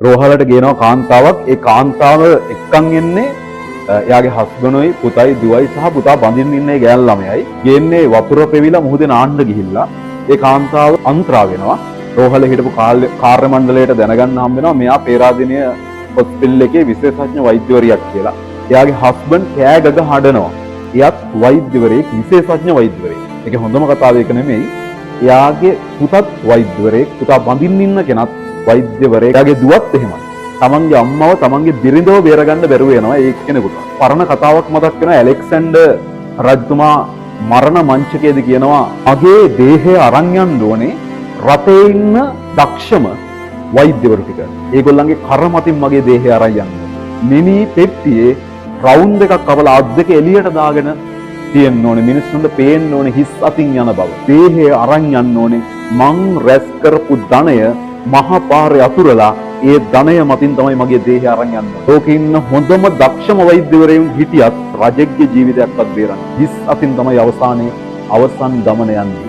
රෝහලට ගේනවා කාන්තාවක්. ඒ කාන්තාව එක්කන් එන්නේ එයාගේ හස්බන්ඩ්යි පුතයි දුවයි සහ පුතා බඳින්න ඉන්නේ ගෑන් ළමයයි. ගේන්නේ වතුර පෙවිලා මුහුදේ නාන්න ගිහිල්ලා ඒ කාන්තාව අන්ත්‍රා වෙනවා. රෝහලේ හිටපු කාර්ය මණ්ඩලයට දැනගන්න හම්බ වෙනවා මෙයා පේරාදෙණිය හොස්පිටල් එකේ විශේෂඥ වෛද්‍යවරියක් කියලා. එයාගේ හස්බන්ඩ් කෑ ගග හඬනවා. එයාත් වෛද්‍යවරයෙක්, විශේෂඥ වෛද්‍යවරයෙක්. ඒක හොඳම කතාව ඒක නෙමෙයි. එයාගේ පුතත් වෛද්‍යවරයෙක්, පුතා බඳින්න ඉන්න කෙනත් වෛද්‍යවරයෙක්. එයාගේ දුවත් එහෙමයි. තමන්ගේ අම්මව තමන්ගේ බිරිඳව බේරගන්න බැරුව යනවා ඒ කෙනෙකුට. පරණ කතාවක් මතක් වෙනවා. ඇලෙක්සැන්ඩර් රජතුමා මරණ මංචකයේදී කියනවා මගේ දේහය අරන් යන්න ඕනේ රටේ ඉන්න දක්ෂම වෛද්‍යවරු ටික. ඒගොල්ලන්ගේ කර මතින් මගේ දේහය අරන් යන්න. මිනි පෙට්ටියේ රවුන්ඩ් එකක් කවලා අත් දෙක එළියට දාගෙන තියෙන්න ඕනේ. මිනිස්සුන්ට පේන්න ඕනේ හිස් අතින් යන බව. දේහය අරන් යන්න ඕනේ. මං රැස් කරපු ධනය මහා පාරේ අතුරලා ඒ ධනය මතින් තමයි මගේ දේහය අරන් යන්නේ. ලෝකේ ඉන්න හොඳම දක්ෂම වෛද්‍යවරයන් හිටියත් රජෙක්ගේ ජීවිතයක්වත් බේරන්න හිස් අතින් තමයි අවසන් ගමන යන්නේ.